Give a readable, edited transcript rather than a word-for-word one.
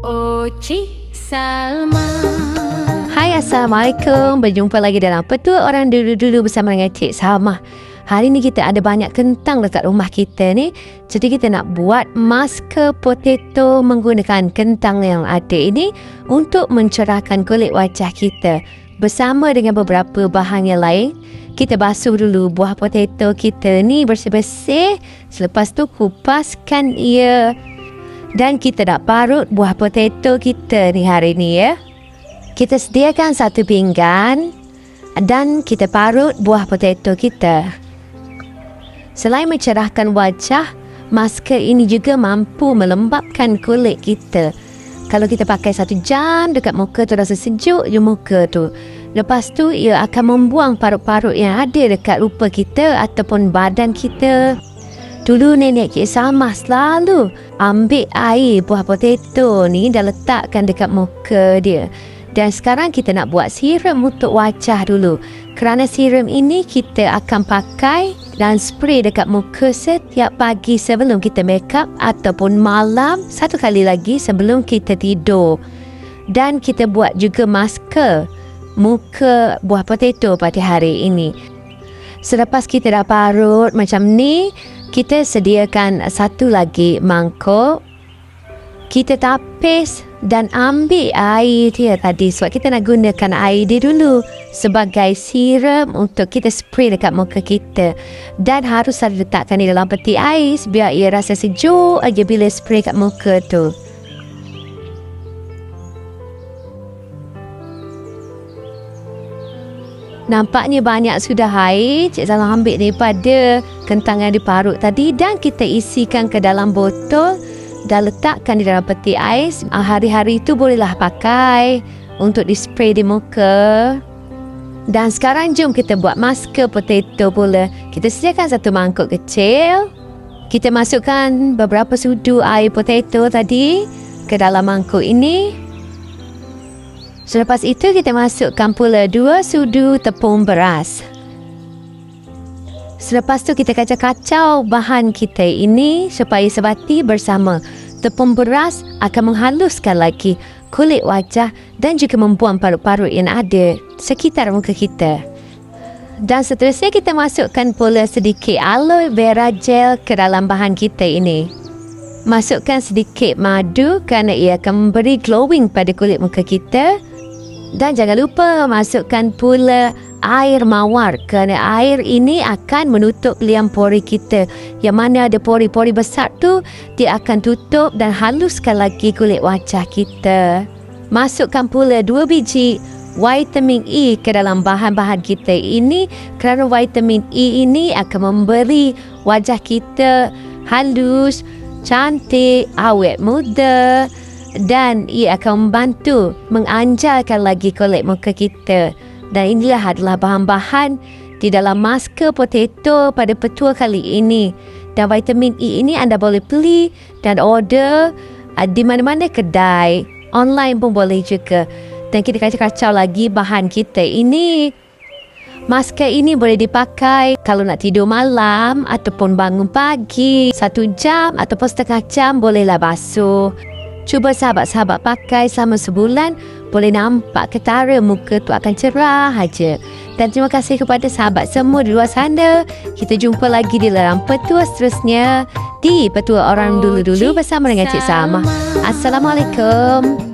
Cik Salma. Hai, Assalamualaikum. Berjumpa lagi dalam Petua Orang Dulu-Dulu bersama dengan Cik Salma. Hari ni kita ada banyak kentang dekat rumah kita ni. Jadi kita nak buat masker potato menggunakan kentang yang ada ini untuk mencerahkan kulit wajah kita. Bersama dengan beberapa bahan yang lain, kita basuh dulu buah potato kita ni bersih-bersih. Selepas tu kupaskan ia. Dan kita nak parut buah potato kita ni hari ni ya. Kita sediakan satu pinggan dan kita parut buah potato kita. Selain mencerahkan wajah, masker ini juga mampu melembapkan kulit kita. Kalau kita pakai 1 jam dekat muka tu rasa sejuk je muka tu. Lepas tu ia akan membuang parut-parut yang ada dekat rupa kita ataupun badan kita. Dulu nenek Cik Salma selalu ambil air buah potato ni dan letakkan dekat muka dia. Dan sekarang kita nak buat serum untuk wajah dulu. Kerana serum ini kita akan pakai dan spray dekat muka setiap pagi sebelum kita make up ataupun malam 1 kali lagi sebelum kita tidur. Dan kita buat juga masker muka buah potato pada hari ini. Selepas kita dah parut macam ni, kita sediakan satu lagi mangkuk. Kita tapis dan ambil air dia tadi. Sebab kita nak gunakan air dia dulu sebagai serum untuk kita spray dekat muka kita. Dan harus ada letakkan di dalam peti ais biar ia rasa sejuk aja bila spray kat muka tu. Nampaknya banyak sudah air. Cik Salma ambil daripada kentang yang diparut tadi dan kita isikan ke dalam botol dan letakkan di dalam peti ais. Hari-hari itu bolehlah pakai untuk di-spray di muka. Dan sekarang jom kita buat masker potato pula. Kita sediakan satu mangkuk kecil. Kita masukkan beberapa sudu air potato tadi ke dalam mangkuk ini. Selepas itu kita masukkan pula 2 sudu tepung beras. Selepas tu kita kacau-kacau bahan kita ini supaya sebati bersama. Tepung beras akan menghaluskan lagi kulit wajah dan juga membuang parut-parut yang ada sekitar muka kita. Dan seterusnya kita masukkan pula sedikit aloe vera gel ke dalam bahan kita ini. Masukkan sedikit madu kerana ia akan memberi glowing pada kulit muka kita. Dan jangan lupa masukkan pula air mawar kerana air ini akan menutup liang pori kita. Yang mana ada pori-pori besar tu, dia akan tutup dan haluskan lagi kulit wajah kita. Masukkan pula 2 biji vitamin E ke dalam bahan-bahan kita ini kerana vitamin E ini akan memberi wajah kita halus, cantik, awet muda. Dan ia akan membantu menganjalkan lagi kulit muka kita. Dan inilah adalah bahan-bahan di dalam masker potato pada petua kali ini. Dan vitamin E ini anda boleh beli dan order di mana-mana kedai. Online pun boleh juga. Dan kita kacau-kacau lagi bahan kita ini. Masker ini boleh dipakai kalau nak tidur malam ataupun bangun pagi. 1 jam ataupun setengah jam bolehlah basuh. Cuba sahabat-sahabat pakai selama sebulan, boleh nampak ketara muka tu akan cerah aja. Dan terima kasih kepada sahabat semua di luar sana. Kita jumpa lagi di dalam petua seterusnya di Petua Orang Dulu-Dulu bersama dengan Cik Salma. Assalamualaikum.